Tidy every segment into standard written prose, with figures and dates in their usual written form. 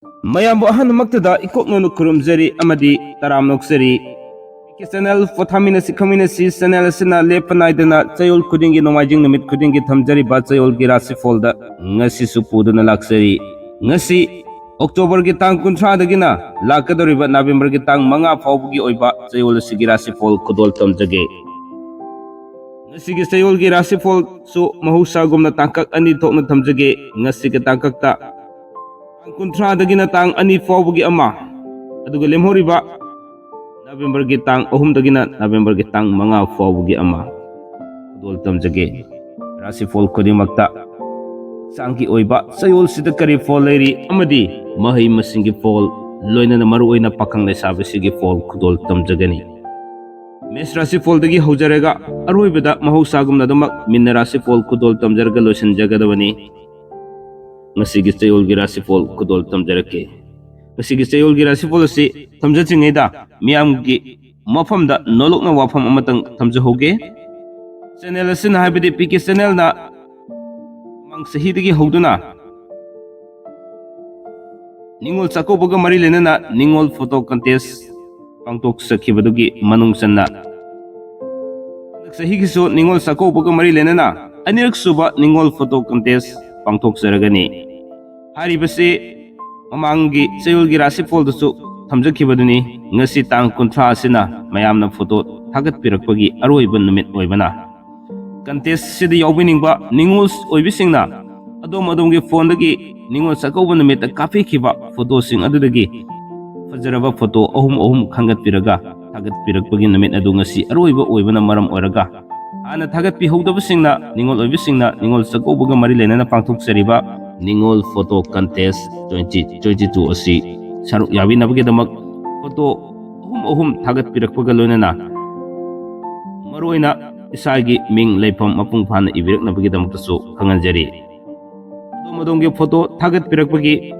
ꯃꯌꯥꯝꯕꯨ ꯑꯍꯥꯟꯕꯃꯛꯇꯗ ꯏꯀꯣꯛꯅꯣꯅ ꯈꯨꯔꯨꯝꯖꯔꯤ ꯑꯃꯗꯤ ꯇꯔꯥꯝ ꯅꯣꯛꯆꯔꯤ channel ꯄꯣꯊꯥꯃꯤꯟꯅꯁꯤ ꯈꯪꯃꯤꯟꯅꯁꯤ channel ꯑꯁꯤꯅ ꯂꯦꯞꯄ ꯅꯥꯏꯗꯅ ꯆꯌꯣꯜ ꯈꯨꯗꯤꯡꯒꯤ ꯅꯣꯡꯃꯥꯏꯖꯤꯡ ꯅꯨꯃꯤꯠ ꯈꯨꯗꯤꯡꯒꯤ ꯊꯝꯖꯔꯤꯕ ꯆꯌꯣꯜꯒꯤ ꯔꯥꯁꯤꯐꯣꯜꯗ ꯉꯁꯤꯁꯨ ꯄꯨꯗꯨꯅ ꯂꯥꯛꯆꯔꯤ ꯉꯁꯤ ꯑꯣꯛꯇꯣꯕꯔꯒꯤ ꯇꯥꯡ 30ꯗꯒꯤꯅ ꯂꯥꯛꯀꯗꯧꯔꯤꯕ ꯅꯕꯦꯝꯕꯔꯒꯤ ꯇꯥꯡ 5 ꯐꯥꯎꯕꯒꯤ ꯑꯣꯏꯕ ꯆꯌꯣꯜ ꯑꯁꯤꯒꯤ ꯔꯥꯁꯤꯐꯣꯜ ꯈꯨꯗꯣꯜ ꯇꯝꯖꯒꯦ ꯉꯁꯤꯒꯤ ꯆꯌꯣꯜꯒꯤ ꯔꯥꯁꯤꯐꯣꯜꯁꯨ ꯃꯍꯧꯁꯥꯒꯨꯝꯅ ꯇꯥꯡꯀꯛ ꯑꯅꯤ ꯊꯣꯛꯅ ꯊꯝꯖꯒꯦ ꯉꯁꯤꯒꯤ ꯇꯥꯡꯀꯛꯇ ꯇꯥꯡ 30ꯗꯒꯤꯅ ꯇꯥꯡ 2 ꯐꯥꯎꯕꯒꯤ ꯑꯃ ꯑꯗꯨꯒ ꯂꯦꯝꯍꯧꯔꯤꯕ ꯅꯕꯦꯝꯕꯔꯒꯤ ꯇꯥꯡ 3ꯗꯒꯤꯅ ꯅꯕꯦꯝꯕꯔꯒꯤ ꯇꯥꯡ 5 ꯐꯥꯎꯕꯒꯤ ꯑꯃ ꯈꯨꯗꯣꯜ ꯇꯝꯖꯒꯦ ꯔꯥꯁꯤꯐꯣꯜ ꯈꯨꯗꯤꯡꯃꯛꯇ ꯍꯛꯆꯥꯡꯒꯤ ꯑꯣꯏꯕ ꯆꯌꯣꯜꯁꯤꯗ ꯀꯔꯤ ꯐꯣꯜ ꯂꯩꯔꯤ ꯑꯃꯗꯤ ꯃꯍꯩ ꯃꯁꯤꯡꯒꯤ ꯐꯣꯜ ꯂꯣꯏꯅꯅ ꯃꯔꯨꯑꯣꯏꯅ ꯄꯥꯈꯪ ꯂꯩꯁꯥꯕꯤꯁꯤꯒꯤ ꯐꯣꯜ ꯈꯨꯗꯣꯜ ꯇꯝꯖꯒꯅꯤ ꯃꯦꯁ ꯔꯥꯁꯤꯐꯣꯜꯗꯒꯤ ꯍꯧꯖꯔꯒ ꯑꯔꯣꯏꯕꯗ ꯃꯍꯧꯁꯥꯒꯨꯝꯅꯗꯃꯛ ꯃꯤꯟꯅ ꯔꯥꯁꯤꯐꯣꯜ ꯈꯨꯗꯣꯜ ꯇꯝꯖꯔꯒ ꯂꯣꯏꯁꯤꯟꯖꯒꯗꯕꯅꯤ ꯉꯁꯤꯒꯤ ꯆꯌꯣꯜꯒꯤ ꯔꯥꯁꯤꯐꯣꯜ ꯈꯨꯗꯣꯜ ꯇꯝꯖꯔꯛꯀꯦ ꯉꯁꯤꯒꯤ ꯆꯌꯣꯜꯒꯤ ꯔꯥꯁꯤꯐꯣꯜ ꯑꯁꯤ ꯊꯝꯖꯗ꯭ꯔꯤꯉꯩꯗ ꯃꯤꯌꯥꯝꯒꯤ ꯃꯐꯝꯗ ꯅꯣꯂꯨꯛꯅ ꯋꯥꯐꯝ ꯑꯃꯇꯪ ꯊꯝꯖꯍꯧꯒꯦ ꯆꯦꯅꯦꯜ ꯑꯁꯤꯅ ꯍꯥꯏꯕꯗꯤ ꯄꯤꯀꯦ ꯆꯦꯅꯦꯜꯅ ꯃꯃꯥꯡ ꯆꯍꯤꯗꯒꯤ ꯍꯧꯗꯨꯅ ꯅꯤꯡꯉꯣꯜ ꯆꯥꯛꯀꯧꯕꯒ ꯃꯔꯤ ꯂꯩꯅꯅ ꯅꯤꯡꯉꯣꯜ ꯐꯣꯇꯣ ꯀꯟꯇꯦꯁ ꯄꯥꯡꯊꯣꯛꯆꯈꯤꯕꯗꯨꯒꯤ ꯃꯅꯨꯡ ꯆꯟꯅ ꯆꯍꯤꯒꯤꯁꯨ ꯅꯤꯡꯉꯣꯜ ꯆꯥꯛꯀꯧꯕꯒ ꯃꯔꯤ ꯂꯩꯅꯅ ꯑꯅꯤꯔꯛ ꯁꯨꯕ ꯅꯤꯡꯉꯣꯜ ꯐꯣꯇꯣ ꯀꯟꯇꯦꯁ ꯄꯥꯡꯊꯣꯛꯆꯔꯒꯅꯤ ꯍꯥꯏꯔꯤꯕꯁꯤ ꯃꯃꯥꯡꯒꯤ ꯆꯌꯣꯜꯒꯤ ꯔꯥꯁꯤꯐꯣꯜꯗꯁꯨ ꯊꯝꯖꯈꯤꯕꯗꯨꯅꯤ ꯉꯁꯤ ꯇꯥꯡ 30 ꯑꯁꯤꯅ ꯃꯌꯥꯝꯅ ꯐꯣꯇꯣ ꯊꯥꯒꯠꯄꯤꯔꯛꯄꯒꯤ ꯑꯔꯣꯏꯕ ꯅꯨꯃꯤꯠ ꯑꯣꯏꯕꯅ ꯀꯟꯇꯦꯁꯁꯤꯗ ꯌꯥꯎꯕꯤꯅꯤꯡꯕ ꯅꯤꯡꯉꯣꯜ ꯑꯣꯏꯕꯤꯁꯤꯡꯅ ꯑꯗꯣꯝꯒꯤ ꯐꯣꯟꯗꯒꯤ ꯅꯤꯡꯉꯣꯜ ꯆꯥꯛꯀꯧꯕ ꯅꯨꯃꯤꯠꯇ ꯀꯥꯞꯄꯤꯈꯤꯕ ꯐꯣꯇꯣꯁꯤꯡ ꯑꯗꯨꯗꯒꯤ ꯐꯖꯔꯕ ꯐꯣꯇꯣ ꯑꯍꯨꯝ ꯈꯟꯒꯠꯄꯤꯔꯒ ꯊꯥꯒꯠꯄꯤꯔꯛꯄꯒꯤ ꯅꯨꯃꯤꯠ ꯑꯗꯨ ꯉꯁꯤ ꯑꯔꯣꯏꯕ ꯑꯣꯏꯕꯅ ꯃꯔꯝ ꯑꯣꯏꯔꯒ ꯍꯥꯟꯅ ꯊꯥꯒꯠꯄꯤꯍꯧꯗꯕꯁꯤꯡꯅ ꯅꯤꯡꯉꯣꯜ ꯑꯣꯏꯕꯤꯁꯤꯡꯅ ꯅꯤꯡꯉꯣꯜ ꯆꯥꯛꯀꯧꯕꯒ ꯃꯔꯤ ꯂꯩꯅꯅ ꯄꯥꯡꯊꯣꯛꯆꯔꯤꯕ ꯅꯤꯡꯉꯣꯜ ꯐꯣꯇꯣ ꯀꯟꯇꯦꯁ 2022 ꯑꯁꯤ ꯁꯔꯨꯛ ꯌꯥꯕꯤꯅꯕꯒꯤꯗꯃꯛ ꯐꯣꯇꯣ ꯑꯍꯨꯝ ꯊꯥꯒꯠꯄꯤꯔꯛꯄꯒ ꯂꯣꯏꯅꯅ ꯃꯔꯨꯑꯣꯏꯅ ꯏꯁꯥꯒꯤ ꯃꯤꯡ ꯂꯩꯐꯝ ꯃꯄꯨꯡ ꯐꯥꯅ ꯏꯕꯤꯔꯛꯅꯕꯒꯤꯗꯃꯛꯇꯁꯨ ꯈꯪꯍꯟꯖꯔꯤ ꯑꯗꯣꯝꯒꯤ ꯐꯣꯇꯣ ꯊꯥꯒꯠꯄꯤꯔꯛꯄꯒꯤ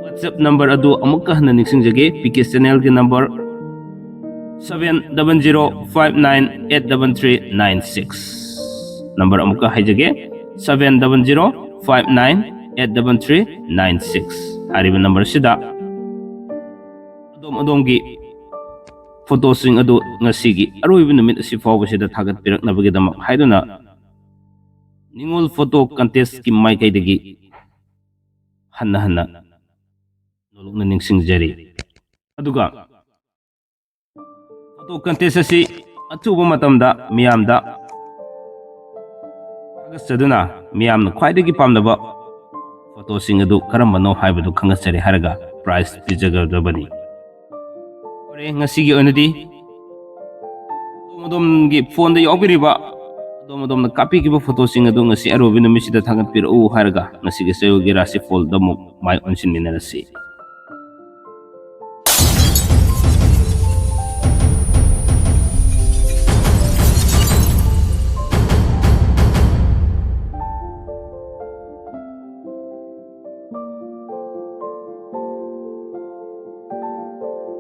WhatsApp ꯅꯝꯕꯔ ꯑꯗꯨ ꯑꯃꯨꯛꯀ ꯍꯟꯅ ꯅꯤꯡꯁꯤꯡꯖꯒꯦ ꯄꯤꯀꯦ ꯆꯦꯅꯦꯜꯒꯤ ꯅꯝꯕꯔ 7005983396 ꯅꯝꯕꯔ ꯑꯃꯨꯛꯀ ꯍꯥꯏꯖꯒꯦ 7005983396 ꯍꯥꯏꯔꯤꯕ ꯅꯝꯕꯔ ꯑꯁꯤꯗ ꯑꯗꯣꯝꯒꯤ ꯐꯣꯇꯣꯁꯤꯡ ꯑꯗꯨ ꯉꯁꯤꯒꯤ ꯑꯔꯣꯏꯕ ꯅꯨꯃꯤꯠ ꯑꯁꯤ ꯐꯥꯎꯕꯁꯤꯗ ꯊꯥꯒꯠꯄꯤꯔꯛꯅꯕꯒꯤꯗꯃꯛ ꯍꯥꯏꯗꯨꯅ ꯅꯤꯡꯉꯣꯜ ꯐꯣꯇꯣ ꯀꯟꯇꯦꯁꯀꯤ ꯃꯥꯏꯀꯩꯗꯒꯤ ꯍꯟꯅ ꯅꯣꯂꯨꯛꯅ ꯅꯤꯡꯁꯤꯡꯖꯔꯤ ꯑꯗꯨꯒ ꯐꯣꯇꯣ ꯀꯟꯇꯦꯁ ꯑꯁꯤ ꯑꯊꯨꯕ ꯃꯇꯝꯗ ꯃꯤꯌꯥꯝꯗ ꯊꯥꯒꯠꯆꯗꯨꯅ ꯃꯤꯌꯥꯝꯅ ꯈ꯭ꯋꯥꯏꯗꯒꯤ ꯄꯥꯝꯅꯕ ꯐꯣꯇꯣꯁꯤꯡ ꯑꯗꯨ ꯀꯔꯝꯕꯅꯣ ꯍꯥꯏꯕꯗꯨ ꯈꯪꯍꯟꯖꯔꯤ ꯍꯥꯏꯔꯒ ꯄ꯭ꯔꯥꯏꯖ ꯄꯤꯖꯒꯗꯕꯅꯤ ꯉꯁꯤꯒꯤ ꯑꯣꯏꯅꯗꯤ ꯑꯗꯣꯝꯒꯤ ꯐꯣꯟꯗ ꯌꯥꯎꯕꯤꯔꯤꯕ ꯑꯗꯣꯝꯅ ꯀꯥꯞꯄꯤꯈꯤꯕ ꯐꯣꯇꯣꯁꯤꯡ ꯑꯗꯨ ꯉꯁꯤ ꯑꯔꯣꯏꯕ ꯅꯨꯃꯤꯠꯁꯤꯗ ꯊꯥꯒꯠꯄꯤꯔꯛꯎ ꯍꯥꯏꯔꯒ ꯉꯁꯤꯒꯤ ꯆꯌꯣꯜꯒꯤ ꯔꯥꯁꯤꯐꯣꯜꯗ ꯑꯃꯨꯛ ꯃꯥꯏ ꯑꯣꯟꯁꯤꯟꯃꯤꯟꯅꯔꯁꯤ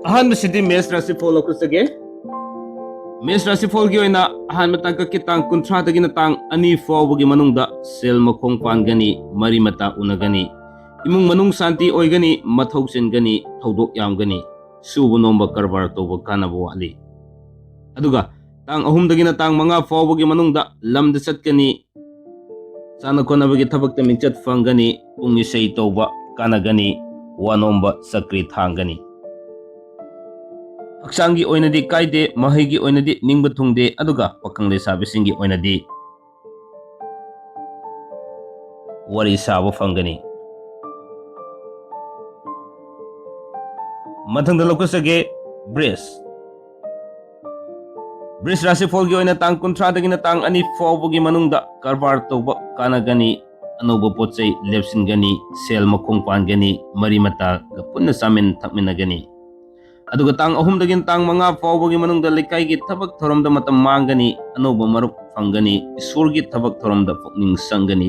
ꯑꯍꯥꯟꯕꯁꯤꯗꯤ ꯃꯦꯁ ꯔꯥꯁꯤꯐꯣꯜ ꯂꯧꯈꯠꯆꯒꯦ ꯃꯦꯁ ꯔꯥꯁꯤꯐꯣꯜꯒꯤ ꯑꯣꯏꯅ ꯑꯍꯥꯟꯕ ꯇꯥꯡꯀꯛꯀꯤ ꯇꯥꯡ 30ꯗꯒꯤꯅ ꯇꯥꯡ 2 ꯐꯥꯎꯕꯒꯤ ꯃꯅꯨꯡꯗ ꯁꯦꯜ ꯃꯈꯣꯡ ꯄꯥꯟꯒꯅꯤ ꯃꯔꯤ ꯃꯇꯥ ꯎꯅꯒꯅꯤ ꯏꯃꯨꯡ ꯃꯅꯨꯡ ꯁꯥꯟꯇꯤ ꯑꯣꯏꯒꯅꯤ ꯃꯊꯧ ꯆꯤꯟꯒꯅꯤ ꯊꯧꯗꯣꯛ ꯌꯥꯝꯒꯅꯤ ꯁꯨꯕ ꯅꯣꯝꯕ ꯀꯔꯕꯥꯔ ꯇꯧꯕ ꯀꯥꯟꯅꯕ ꯋꯥꯠꯂꯤ ꯑꯗꯨꯒ ꯇꯥꯡ 3ꯗꯒꯤꯅ ꯇꯥꯡ 5 ꯐꯥꯎꯕꯒꯤ ꯃꯅꯨꯡꯗ ꯂꯝꯗ ꯆꯠꯀꯅꯤ ꯆꯥꯅ ꯈꯣꯠꯅꯕꯒꯤ ꯊꯕꯛꯇ ꯃꯤꯡꯆꯠ ꯐꯪꯒꯅꯤ ꯄꯨꯡ ꯏꯁꯩ ꯇꯧꯕ ꯀꯥꯟꯅꯒꯅꯤ ꯋꯥ ꯅꯣꯝꯕ ꯆꯀ꯭ꯔꯤ ꯊꯥꯡꯒꯅꯤ ꯍꯛꯆꯥꯡꯒꯤ ꯑꯣꯏꯅꯗꯤ ꯀꯥꯏꯗꯦ ꯃꯍꯩꯒꯤ ꯑꯣꯏꯅꯗꯤ ꯅꯤꯡꯕ ꯊꯨꯡꯗꯦ ꯑꯗꯨꯒ ꯄꯥꯈꯪ ꯂꯩꯁꯥꯕꯤꯁꯤꯡꯒꯤ ꯑꯣꯏꯅꯗꯤ ꯋꯥꯔꯤ ꯁꯥꯕ ꯐꯪꯒꯅꯤ ꯃꯊꯪꯗ ꯂꯧꯈꯠꯆꯒꯦ ꯕ꯭ꯔꯤꯖ ꯔꯥꯁꯤꯐꯣꯜꯒꯤ ꯑꯣꯏꯅ ꯇꯥꯡ 30ꯗꯒꯤꯅ ꯇꯥꯡ 2 ꯐꯥꯎꯕꯒꯤ ꯃꯅꯨꯡꯗ ꯀꯔꯕꯥꯔ ꯇꯧꯕ ꯀꯥꯟꯅꯒꯅꯤ ꯑꯅꯧꯕ ꯄꯣꯠꯆꯩ ꯂꯦꯞꯁꯤꯟꯒꯅꯤ ꯁꯦꯜ ꯃꯈꯣꯡ ꯄꯥꯟꯒꯅꯤ ꯃꯔꯤ ꯃꯇꯥꯒ ꯄꯨꯟꯅ ꯆꯥꯃꯤꯟ ꯊꯛꯃꯤꯟꯅꯒꯅꯤ ꯑꯗꯨꯒ ꯇꯥꯡ 3ꯗꯒꯤꯅ ꯇꯥꯡ 5 ꯐꯥꯎꯕꯒꯤ ꯃꯅꯨꯡꯗ ꯂꯩꯀꯥꯏꯒꯤ ꯊꯕꯛ ꯊꯧꯔꯝꯗ ꯃꯇꯝ ꯃꯥꯡꯒꯅꯤ ꯑꯅꯧꯕ ꯃꯔꯨꯞ ꯐꯪꯒꯅꯤ ꯏꯁꯣꯔꯒꯤ ꯊꯕꯛ ꯊꯧꯔꯝꯗ ꯄꯨꯛꯅꯤꯡ ꯆꯪꯒꯅꯤ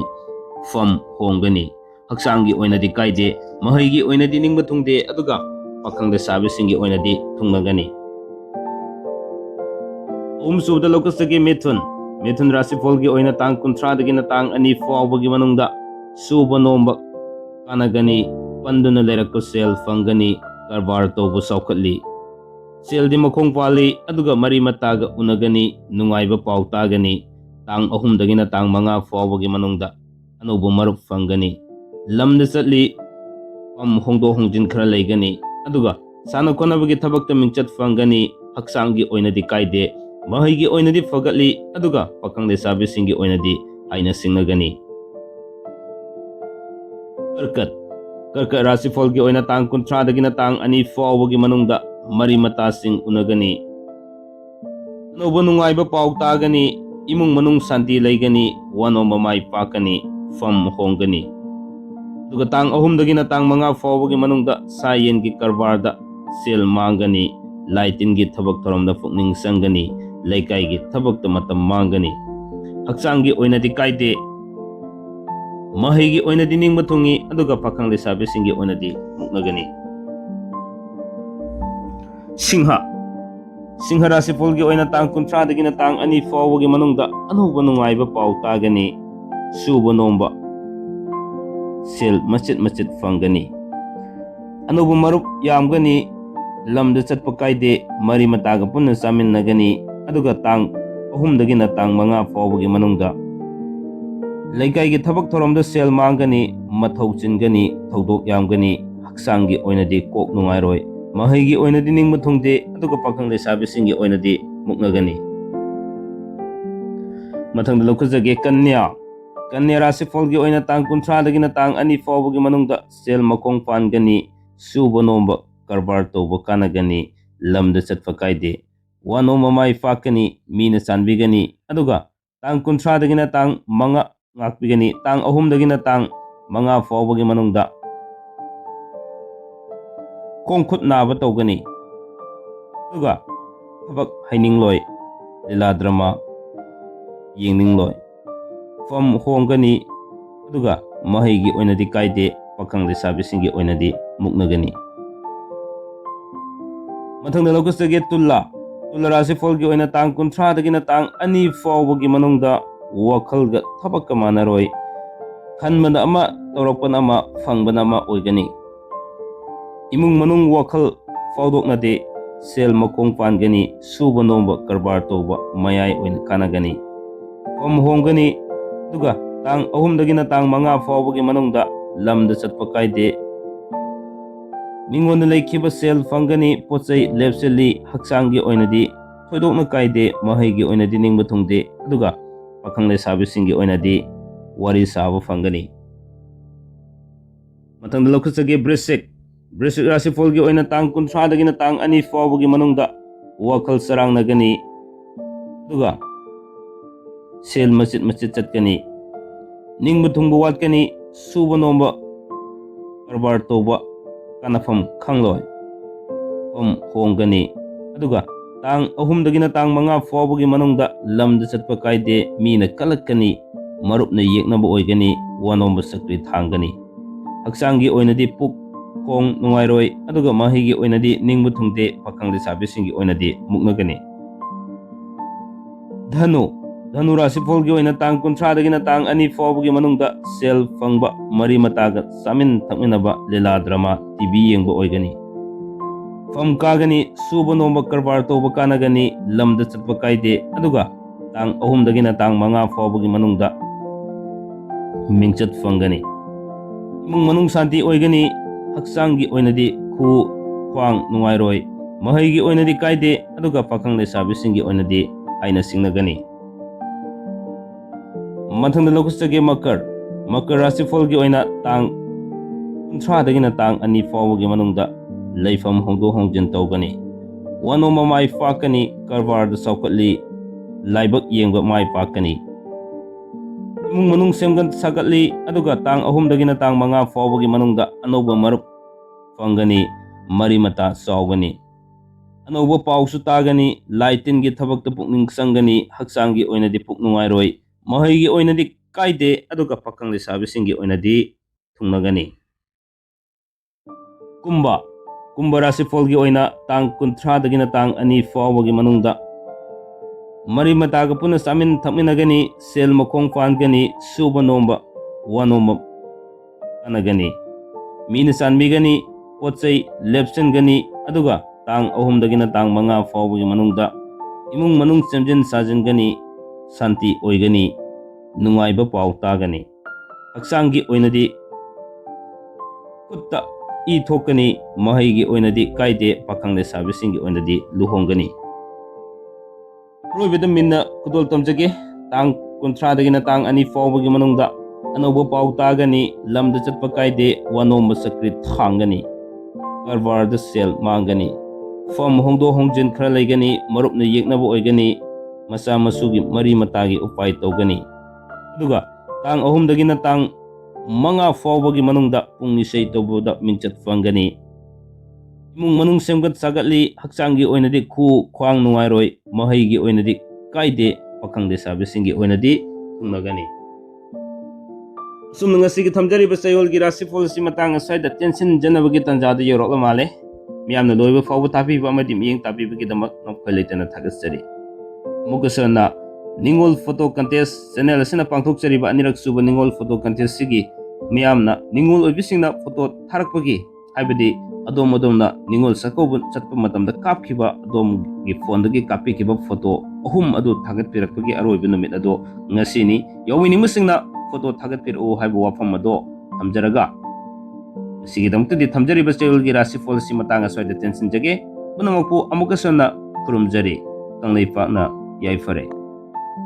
ꯐꯝ ꯍꯣꯡꯒꯅꯤ ꯍꯛꯆꯥꯡꯒꯤ ꯑꯣꯏꯅꯗꯤ ꯀꯥꯏꯗꯦ ꯃꯍꯩꯒꯤ ꯑꯣꯏꯅꯗꯤ ꯅꯤꯡꯕ ꯊꯨꯡꯗꯦ ꯑꯗꯨꯒ ꯄꯥꯈꯪ ꯂꯩꯁꯥꯕꯤꯁꯤꯡꯒꯤ ꯑꯣꯏꯅꯗꯤ ꯊꯨꯡꯅꯒꯅꯤ ꯑꯍꯨꯝꯁꯨꯕꯗ ꯂꯧꯈꯠꯆꯒꯦ ꯃꯤꯊꯨꯟ ꯔꯥꯁꯤꯐꯣꯜꯒꯤ ꯑꯣꯏꯅ ꯇꯥꯡ 30ꯗꯒꯤꯅ ꯇꯥꯡ 2 ꯐꯥꯎꯕꯒꯤ ꯃꯅꯨꯡꯗ ꯁꯨꯕ ꯅꯣꯝꯕ ꯀꯥꯟꯅꯒꯅꯤ panduna lerakpa sel fangani karbara tauba saukhatli seldi makhong pali aduga mari mataga unagani nungaiba pau tagani tang ahumdagina tang manga fawbagi manungda anubu marup fangani lamda chatli pam hongdo hongjin khara leigani aduga sana khonabagi thabakta mingchat fangani haksangi oinadi kaide mahigi oinadi fagatli aduga pakang lesabi singi oinadi aina singnagani karkat karkat rasifol gi oina tang kuntra dagina tang ani fawbagi manungda mari mata sing unagani anoba nungaiba pau tagani imung manung santi leigani wano mamai pakani fam hongani duga tang ahumdagina tang manga fawbagi manungda sayen gi karbarda sel mangani laitin gi thabak thoramda pukning sangani leikai gi thabak matam mangani haksangi oinadi kaide mahigi oinadi ningba thungi aduga pakhang lesabe singi oinadi muknagani Singha rasifol gi oina tang kuntra dagina tang ani fawbagi manungda anuba nungaiba pau tagani suba nomba sel machit fangani anuba marup yamgani lamda chatpa kaide mari mataga punna saminnagani aduga tang ahumdagina tang manga fawbagi manungda leikai gi thabak thoramda sel mangani mathau chingani thodok yamgani haksangi oinadi kok nungairoi mahigi oinadi ningma thungde aduga pakhang lesabi singi oinadi muknagani mathangda lokujage kanya rasifol gi oina tang kuntra dagina tang ani fawbagi manungda sel makong pangani suba nomba karbar toba kanagani lamda chatpa kaide wano mamai fakani mina sanbigani aduga tang kuntra dagina tang manga ngakpigani tang ahumdagina tang manga fawbagi manungda kongkhut naba tawgani aduga thabak hainingloi lila drama yengningloi fam hongani aduga mahigi oinadi kaide pakhang lesabi singi oinadi muknagani mathangda lokusage tulla rasifol gi oina tang kuntra dagina tang ani fawbagi manungda wakhalga thabakka manaroi khanbana ama tawrakpana ama fangbana ama oigani imung manung wakhal fawdoknade sel makong pangani suba nomba karbar toba mayai oina kanagani fam hongani duga tang ahumdagina tang manga fawbagi manungda lamda chatpa kaide mingonda leikhiba sel fangani pochai lepseli haksangi oinadi thoidokna kaide mahigi oinadi ningba thungde aduga pakhang lesabi singi oinadi wari saba fangani mathangda lokusage brisik rasifol gi oina tang kuntra dagina tang ani fawbagi manungda wakhal sarang nagani duga sel machit chatkani ningba thungba watkani suba nomba karbar toba kanafam khangloi fam hongani aduga tang ahumdagina tang manga fawbagi manungda lamda chatpa kaide mina kalakkani marupna yeknaba oigani wanomba sakri thangani haksangi oinadi puk kong nungairoi aduga mahigi oinadi ningbu thungde pakhang lesabi singi oinadi muknagani dhanu rasifol gi oina tang kuntra dagina tang ani fawbagi manungda sel fangba mari mataga samin thakminaba lila drama tv yengba oigani fam kagani suba nomba karbar toba kanagani lamda chatpa kaide aduga tang ahumdagina tang manga fawbagi manungda mingchat fangani imung manung santi oigani haksangi oinadi khu khwang nungairoi mahigi oinadi kaide aduga pakhang lesabi singi oinadi aina singnagani mathangda lokusage makar rasifol gi oina tang kuntra dagina tang ani fawbagi manungda leifam hongdo hongjin tawgani wano mamai fakani karbarda saukatli laibak yengba mai pakani imung manung semgan sagatli aduga tang ahumdagina tang manga fawbagi manungda anoba marup fangani mari mata sawgani anoba pausu tagani laitin gi thabakta pukning sangani haksangi oinadi puknungairoi mahigi oinadi kaide aduga pakhang lesabi singi oinadi thungnagani kumba rasifol gi oina tang kuntra dagina tang ani fawbagi manungda mari mataga puna samin thakminagani sel makong pangani suba nomba wanomba kanagani ꯃꯤꯅ ꯆꯥꯟꯕꯤꯒꯅꯤ, ꯄꯣꯠ ꯆꯩ ꯂꯦꯞꯁꯤꯟꯒꯅꯤ, ꯑꯗꯨꯒ ꯇꯥꯡ 3ꯗꯒꯤꯅ ꯇꯥꯡ 5 ꯐꯥꯎꯕꯒꯤ ꯃꯅꯨꯡꯗ ꯏꯃꯨꯡ ꯃꯅꯨꯡ ꯆꯦꯝꯖꯤꯟ ꯁꯥꯖꯤꯟꯒꯅꯤ, ꯁꯥꯟꯇꯤ ꯑꯣꯏꯒꯅꯤ, ꯅꯨꯡꯉꯥꯏꯕ ꯄꯥꯎ ꯇꯥꯒꯅꯤ꯫ ꯍꯛꯆꯥꯡꯒꯤ ꯑꯣꯏꯅꯗꯤ ꯈꯨꯠꯇ ꯏ ꯊꯣꯛꯀꯅꯤ, ꯃꯍꯩꯒꯤ ꯑꯣꯏꯅꯗꯤ ꯀꯥꯏꯗꯦ, ꯄꯥꯈꯪ ꯂꯩꯁꯥꯕꯤꯁꯤꯡꯒꯤ ꯑꯣꯏꯅꯗꯤ ꯂꯨꯍꯣꯡꯒꯅꯤ꯫ ꯑꯔꯣꯏꯕꯗ ꯃꯤꯟꯅ ꯈꯨꯗꯣꯜ ꯇꯝꯖꯒꯦ, ꯇꯥꯡ 30ꯗꯒꯤꯅ ꯇꯥꯡ 2 ꯐꯥꯎꯕꯒꯤ ꯃꯅꯨꯡꯗ ꯑꯅꯧꯕ ꯄꯥꯎ ꯇꯥꯒꯅꯤ, ꯂꯝꯗ ꯆꯠꯄ ꯀꯥꯏꯗꯦ, ꯋꯥꯅꯣꯝꯕ ꯆꯀ꯭ꯔꯤ ꯊꯥꯡꯒꯅꯤ, ꯀꯔꯕꯥꯔꯗ ꯁꯦꯜ ꯃꯥꯡꯒꯅꯤ, ꯐꯝ ꯍꯣꯡꯗꯣꯛ ꯍꯣꯡꯖꯤꯟ ꯈꯔ ꯂꯩꯒꯅꯤ, ꯃꯔꯨꯞꯅ ꯌꯦꯛꯅꯕ ꯑꯣꯏꯒꯅꯤ, ꯃꯆꯥ ꯃꯁꯨꯒꯤ ꯃꯔꯤ ꯃꯇꯥꯒꯤ ꯎꯄꯥꯏ ꯇꯧꯒꯅꯤ꯫ ꯑꯗꯨꯒ ꯇꯥꯡ 3ꯗꯒꯤꯅ ꯇꯥꯡ 5 ꯐꯥꯎꯕꯒꯤ ꯃꯅꯨꯡꯗ ꯄꯨꯡ ꯏꯁꯩ ꯇꯧꯕꯗ ꯃꯤꯡꯆꯠ ꯐꯪꯒꯅꯤ꯫ ꯏꯃꯨꯡ ꯃꯅꯨꯡ ꯁꯦꯝꯒꯠ ꯁꯥꯒꯠꯂꯤ, ꯍꯛꯆꯥꯡꯒꯤ ꯑꯣꯏꯅꯗꯤ ꯈꯨ ꯈ꯭ꯋꯥꯡ ꯅꯨꯡꯉꯥꯏꯔꯣꯏ, ꯃꯍꯩꯒꯤ ꯑꯣꯏꯅꯗꯤ ꯀꯥꯏꯗꯦ, ꯄꯥꯈꯪ ꯂꯩꯁꯥꯕꯤꯁꯤꯡꯒꯤ ꯑꯣꯏꯅꯗꯤ ꯊꯨꯡꯅꯒꯅꯤ꯫ ꯑꯁꯨꯝꯅ ꯉꯁꯤꯒꯤ ꯊꯝꯖꯔꯤꯕ ꯆꯌꯣꯜꯒꯤ ꯔꯥꯁꯤꯐꯣꯜ ꯑꯁꯤ ꯃꯇꯥꯡ ꯑꯁ꯭ꯋꯥꯏꯗ ꯇꯦꯟꯁꯤꯟꯖꯅꯕꯒꯤ ꯇꯥꯟꯖꯥꯗ ꯌꯧꯔꯛꯂ ꯃꯥꯜꯂꯦ꯫ ꯃꯤꯌꯥꯝꯅ ꯂꯣꯏꯕ ꯐꯥꯎꯕ ꯇꯥꯕꯤꯕ ꯑꯃꯗꯤ ꯃꯤꯠꯌꯦꯡ ꯇꯥꯕꯤꯕꯒꯤꯗꯃꯛ ꯉꯛꯄ ꯂꯩꯇꯅ ꯊꯥꯒꯠꯆꯔꯤ꯫ ꯑꯃꯨꯛꯀꯁꯨ ꯍꯟꯅ ꯅꯤꯡꯉꯣꯜ ꯐꯣꯇꯣ ꯀꯟꯇꯦꯁ ꯆꯦꯅꯦꯜ ꯑꯁꯤꯅ ꯄꯥꯡꯊꯣꯛꯆꯔꯤꯕ ꯑꯅꯤꯔꯛ ꯁꯨꯕ ꯅꯤꯡꯉꯣꯜ ꯐꯣꯇꯣ ꯀꯟꯇꯦꯁꯁꯤꯒꯤ ꯃꯤꯌꯥꯝꯅ ꯅꯤꯡꯉꯣꯜ ꯑꯣꯏꯕꯤꯁꯤꯡꯅ ꯐꯣꯇꯣ ꯊꯥꯔꯛꯄꯒꯤ, ꯍꯥꯏꯕꯗꯤ ꯑꯗꯣꯝꯅ ꯅꯤꯡꯉꯣꯜ ꯆꯥꯛꯀꯧꯕ ꯆꯠꯄ ꯃꯇꯝꯗ ꯀꯥꯞꯈꯤꯕ ꯑꯗꯣꯝꯒꯤ ꯐꯣꯟꯗꯒꯤ ꯀꯥꯞꯄꯤꯈꯤꯕ ꯐꯣꯇꯣ 3 ꯑꯗꯨ ꯊꯥꯒꯠꯄꯤꯔꯛꯄꯒꯤ ꯑꯔꯣꯏꯕ ꯅꯨꯃꯤꯠ ꯑꯗꯣ ꯉꯁꯤꯅꯤ꯫ ꯌꯥꯎꯕꯤꯅꯤꯡꯕꯁꯤꯡꯅ ꯐꯣꯇꯣ ꯊꯥꯒꯠꯄꯤꯔꯛꯎ ꯍꯥꯏꯕ ꯋꯥꯐꯝ ꯑꯗꯣ ꯊꯝꯖꯔꯒ ꯃꯁꯤꯒꯤꯗꯃꯛꯇꯗꯤ ꯊꯝꯖꯔꯤꯕ ꯆꯌꯣꯜꯒꯤ ꯔꯥꯁꯤꯐꯣꯜ ꯑꯁꯤ ꯃꯇꯥꯡ ꯑꯁ꯭ꯋꯥꯏꯗ ꯇꯦꯟꯁꯤꯟꯖꯒꯦ꯫ ꯄꯨꯝꯅꯃꯛꯄꯨ ꯑꯃꯨꯛꯀꯁꯨ ꯍꯟꯅ ꯈꯨꯔꯨꯝꯖꯔꯤ꯫ ꯀꯪꯂꯩꯄꯥꯛꯅ ꯌꯥꯏꯐꯔꯦ꯫